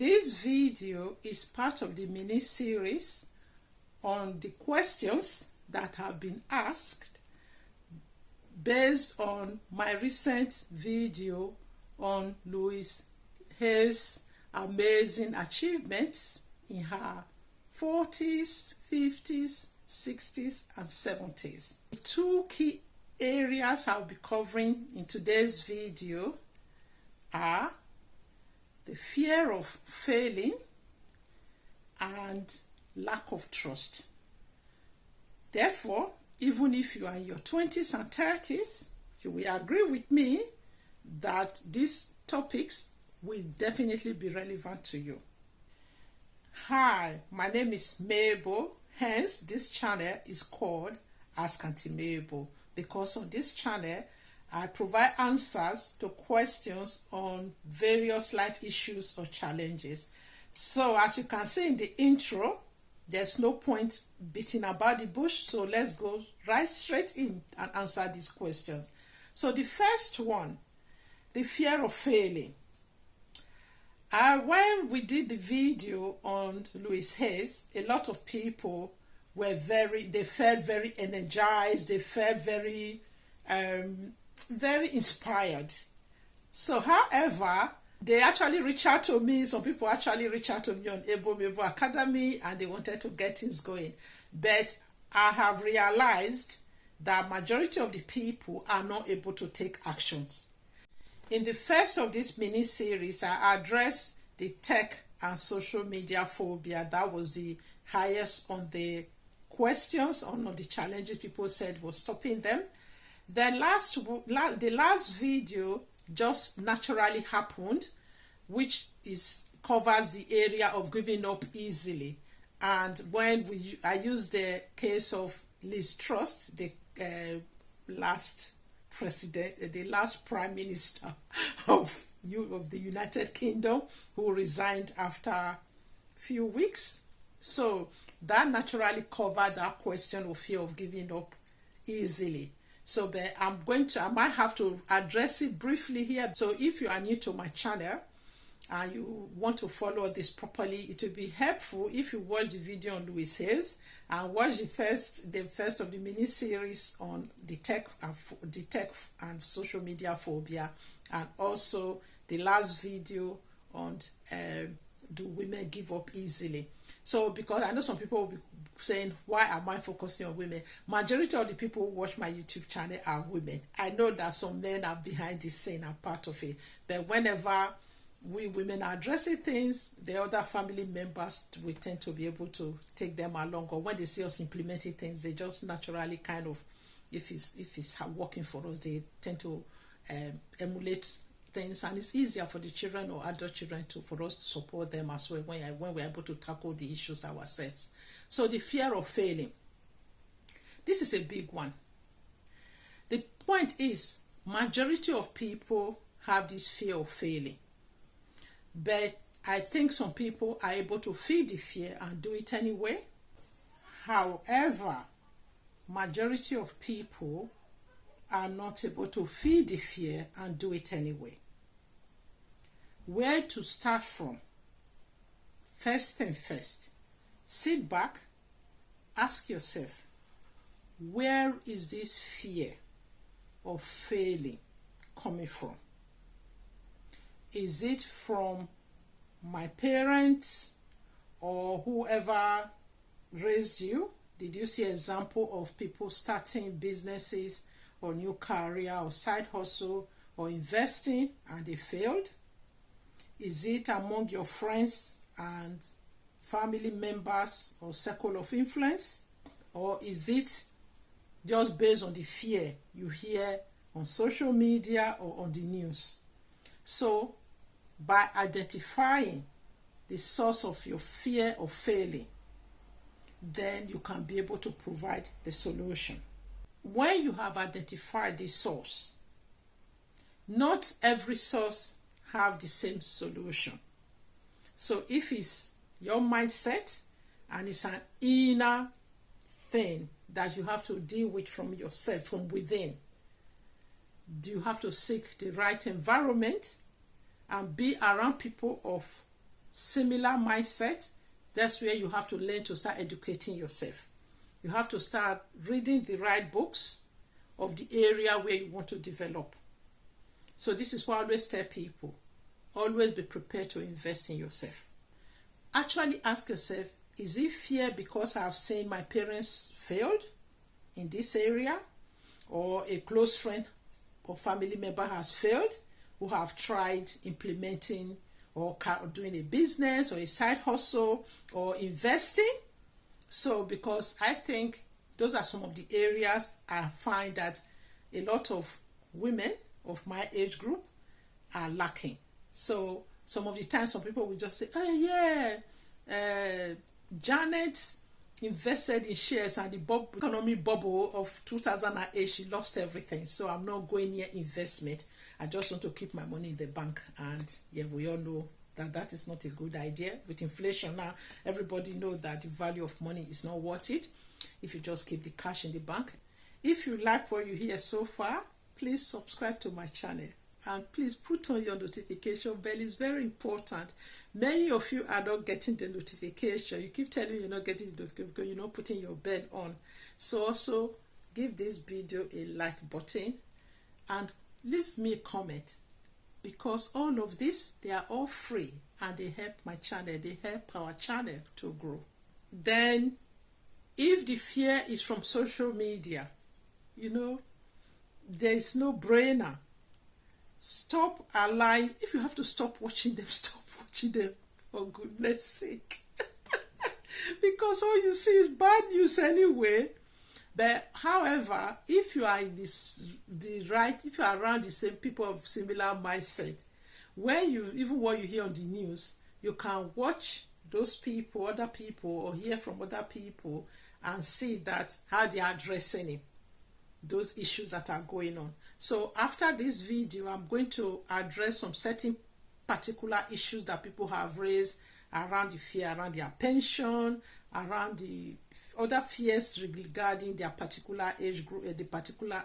This video is part of the mini-series on the questions that have been asked based on my recent video on Louise Hay's amazing achievements in her 40s, 50s, 60s, and 70s. The two key areas I'll be covering in today's video are the fear of failing and lack of trust. Therefore, even if you are in your 20s and 30s, you will agree with me that these topics will definitely be relevant to you. Hi, my name is Mabel, hence this channel is called Ask Auntie Mabel, because on this channel I provide answers to questions on various life issues or challenges. So as you can see in the intro, there's no point beating about the bush, so let's go right straight in and answer these questions. So the first one, the fear of failing. When we did the video on Louise Hay's, a lot of people were they felt very energized, they felt very inspired. So however, they actually reached out to me, some people actually reached out to me on Able Mabel Academy and they wanted to get things going. But I have realized that majority of the people are not able to take actions. In the first of this mini-series, I addressed the tech and social media phobia. That was the highest on the questions, on the challenges people said was stopping them. Then the last video just naturally happened, which covers the area of giving up easily. And when I used the case of Liz Truss, the last president, the last prime minister of the United Kingdom, who resigned after a few weeks. So that naturally covered that question of fear of giving up easily. So but I might have to address it briefly here. So if you are new to my channel and you want to follow this properly, it will be helpful if you watch the video on Louise Hay's and watch the first of the mini series on the tech and social media phobia, and also the last video on do women give up easily. So because I know some people will be saying, why am I focusing on women? Majority of the people who watch my YouTube channel are women. I know that some men are behind this scene and part of it, but whenever we women are addressing things, the other family members, we tend to be able to take them along, or when they see us implementing things, they just naturally kind of, if it's working for us, they tend to emulate things, and it's easier for the children or adult children for us to support them as well when we're able to tackle the issues ourselves. So the fear of failing, this is a big one. The point is, majority of people have this fear of failing, but I think some people are able to feel the fear and do it anyway. However, majority of people are not able to feel the fear and do it anyway. Where to start from? First thing first, sit back, ask yourself, where is this fear of failing coming from? Is it from my parents or whoever raised you? Did you see an example of people starting businesses or new career or side hustle or investing and they failed? Is it among your friends and family members or circle of influence? Or is it just based on the fear you hear on social media or on the news? So by identifying the source of your fear of failing, then you can be able to provide the solution. When you have identified the source, not every source have the same solution. So if it's your mindset and it's an inner thing that you have to deal with from yourself, from within, you have to seek the right environment and be around people of similar mindset, that's where you have to learn to start educating yourself. You have to start reading the right books of the area where you want to develop. So this is why I always tell people, always be prepared to invest in yourself. Actually ask yourself, is it fear because I have seen my parents failed in this area, or a close friend or family member has failed, who have tried implementing or doing a business or a side hustle or investing? So because I think those are some of the areas I find that a lot of women of my age group are lacking. So some of the time some people will just say, oh yeah, Janet invested in shares and the economy bubble of 2008, she lost everything, so I'm not going near investment. I just want to keep my money in the bank. And yeah, we all know that that is not a good idea. With inflation now, everybody knows that the value of money is not worth it if you just keep the cash in the bank. If you like what you hear so far, please subscribe to my channel. And please put on your notification bell. It's very important. Many of you are not getting the notification. You keep telling you're not getting the notification because you're not putting your bell on. So also give this video a like button and leave me a comment, because all of this, they are all free and they help my channel. They help our channel to grow. Then if the fear is from social media, there is no brainer. Stop allowing. If you have to stop watching them, stop watching them, for goodness sake. Because all you see is bad news anyway. But however, if you are in if you are around the same people of similar mindset, even what you hear on the news, you can watch those people, other people, or hear from other people and see that how they are addressing it, those issues that are going on. So after this video, I'm going to address some certain particular issues that people have raised around the fear, around their pension, around the other fears regarding their particular age group,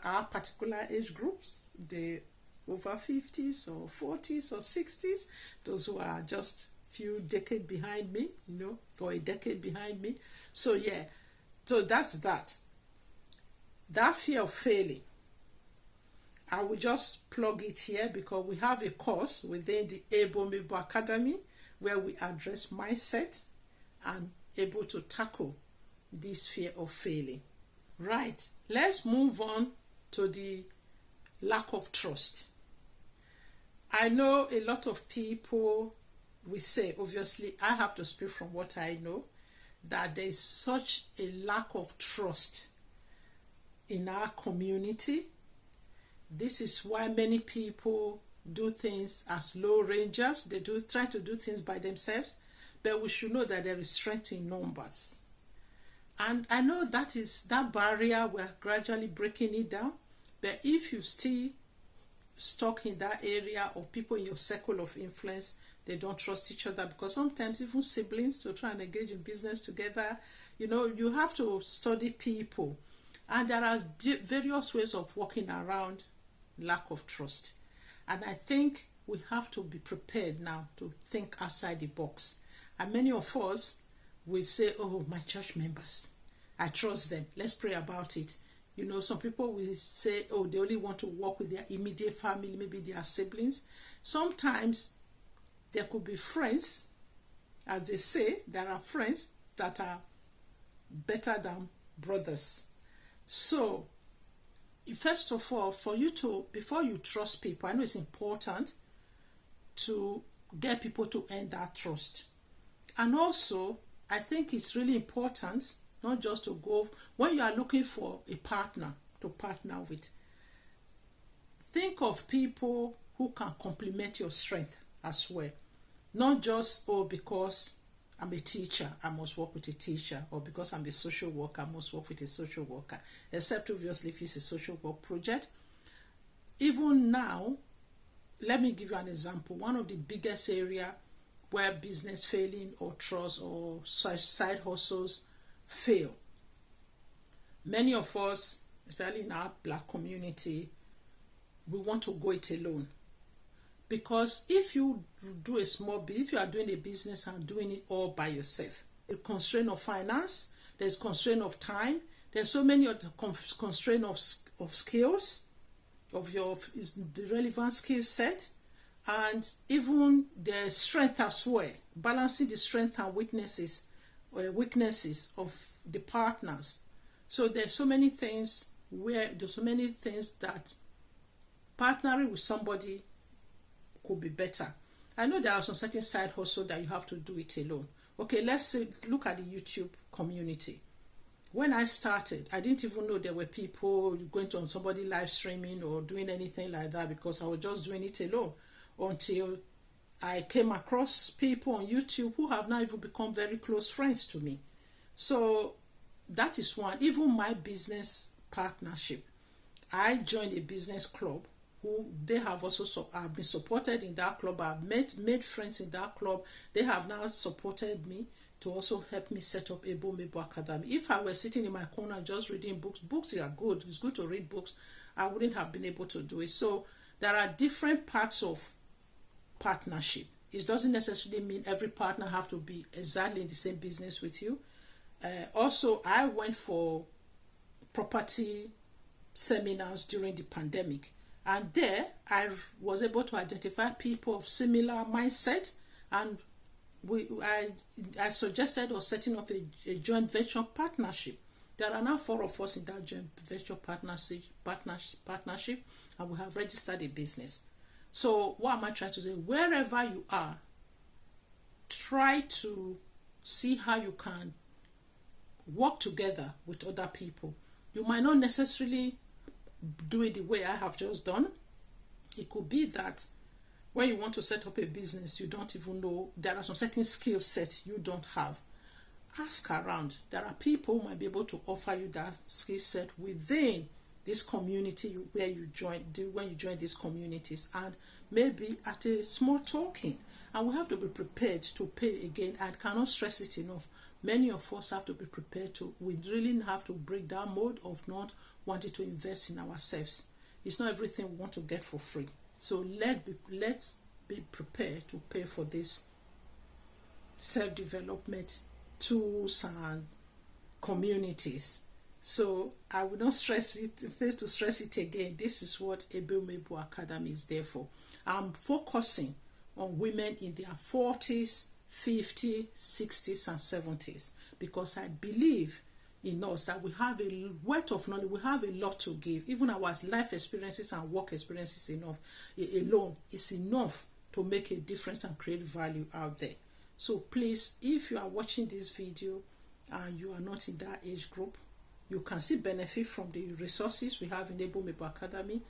our particular age groups, the over 50s or 40s or 60s, those who are just few decades behind me, or a decade behind me. So yeah, so that's that. That fear of failing, I will just plug it here because we have a course within the Able Mabel Academy where we address mindset and able to tackle this fear of failing. Right, let's move on to the lack of trust. I know a lot of people will say, obviously, I have to speak from what I know, that there is such a lack of trust in our community. This is why many people do things as low rangers. They try to do things by themselves, but we should know that there is strength in numbers. And I know that is that barrier, we're gradually breaking it down. But if you still stuck in that area of people in your circle of influence, they don't trust each other, because sometimes even siblings to try and engage in business together, you have to study people. And there are various ways of working around lack of trust. And I think we have to be prepared now to think outside the box. And many of us will say, oh, my church members, I trust them, let's pray about it. Some people will say, oh, they only want to work with their immediate family, maybe their siblings. Sometimes there could be friends, as they say, there are friends that are better than brothers. So, first of all, before you trust people, I know it's important to get people to earn that trust. And also, I think it's really important not just to go, when you are looking for a partner to partner with, think of people who can complement your strength as well. Not just, because I'm a teacher, I must work with a teacher, or because I'm a social worker, I must work with a social worker, except obviously if it's a social work project. Even now, let me give you an example. One of the biggest area where business failing or trust or side hustles fail. Many of us, especially in our Black community, we want to go it alone. Because if you do a small bit, if you are doing a business and doing it all by yourself, a constraint of finance, there's constraint of time, there's so many other constraint of skills, of the relevant skill set, and even the strength as well, balancing the strength and weaknesses of the partners. So there's so many things that partnering with somebody could be better. I know there are some certain side hustle that you have to do it alone. Okay, let's look at the YouTube community. When I started, I didn't even know there were people going to somebody live streaming or doing anything like that, because I was just doing it alone, until I came across people on YouTube who have now even become very close friends to me. So that is one. Even my business partnership, I joined a business club who they have also been supported in that club. I've made friends in that club. They have now supported me to also help me set up Able Mabel Academy. If I were sitting in my corner just reading books are good. It's good to read books. I wouldn't have been able to do it. So there are different parts of partnership. It doesn't necessarily mean every partner have to be exactly in the same business with you. Also, I went for property seminars during the pandemic, and there I was able to identify people of similar mindset, and I suggested or setting up a joint venture partnership. There are now 4 of us in that joint venture partnership, and we have registered a business. So what am I trying to say? Wherever you are, try to see how you can work together with other people. You might not necessarily do it the way I have just done. It could be that when you want to set up a business, you don't even know, there are some certain skill sets you don't have. Ask around. There are people who might be able to offer you that skill set within this community where you join, when you join these communities, and maybe at a small talking. And we have to be prepared to pay again. I cannot stress it enough. Many of us have to be prepared to, we really have to break that mode of not wanting to invest in ourselves. It's not everything we want to get for free. So let's be prepared to pay for this self-development tools and communities. So I will not stress it, fail to stress it again. This is what Able Mabel Academy is there for. I'm focusing on women in their 40s, 50s, 60s, and 70s, because I believe in us that we have a wealth of knowledge, we have a lot to give. Even our life experiences and work experiences alone is enough to make a difference and create value out there. So please, if you are watching this video and you are not in that age group, you can still benefit from the resources we have in Able Mabel Academy.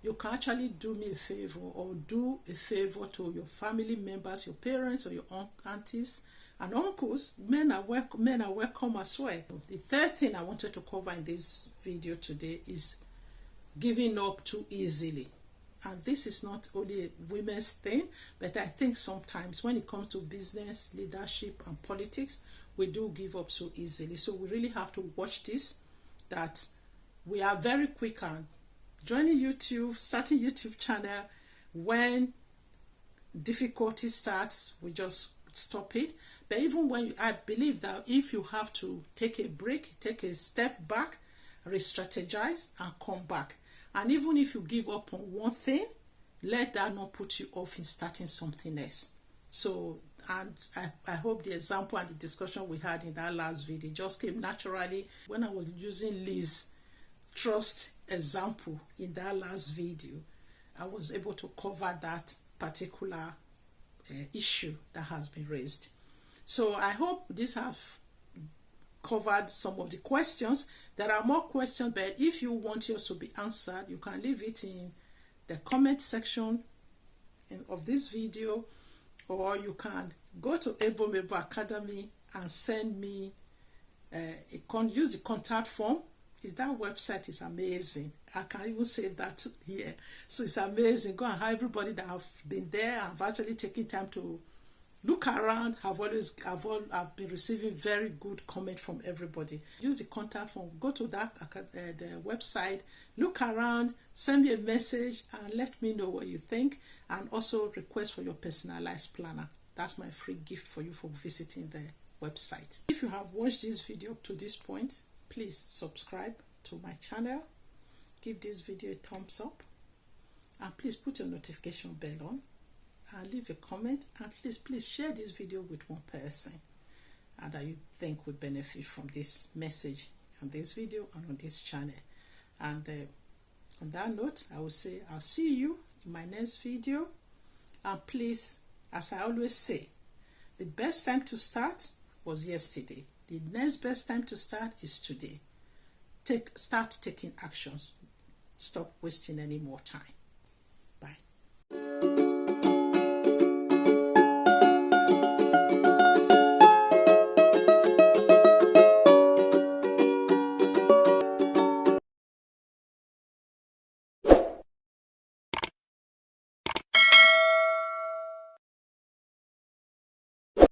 You can actually do me a favor, or do a favor to your family members, your parents or your aunties and uncles. Men are welcome as well. The third thing I wanted to cover in this video today is giving up too easily. And this is not only a women's thing, but I think sometimes when it comes to business, leadership, and politics, we do give up so easily. So we really have to watch this, that we are very quick on joining YouTube, starting YouTube channel. When difficulty starts, we just stop it. But even when I believe that if you have to take a break, take a step back, re-strategize and come back. And even if you give up on one thing, let that not put you off in starting something else. So, and I hope the example and the discussion we had in that last video just came naturally when I was using Liz Trust example in that last video. I was able to cover that particular issue that has been raised. So I hope this have covered some of the questions. There are more questions, but if you want yours to be answered, you can leave it in the comment section of this video, or you can go to Able Mabel Academy and send me use the contact form. That website is amazing. I can even say that here. So it's amazing. Go and have everybody that have been there and have actually taken time to Look around. I've been receiving very good comment from everybody. Use the contact form. Go to that the website. Look around. Send me a message and let me know what you think. And also request for your personalized planner. That's my free gift for you for visiting the website. If you have watched this video up to this point, please subscribe to my channel. Give this video a thumbs up. And please put your notification bell on. And leave a comment, and please share this video with one person and that you think would benefit from this message on this video and on this channel. And on that note, I will say I'll see you in my next video. And please, as I always say, the best time to start was yesterday. The next best time to start is today. Start taking actions. Stop wasting any more time.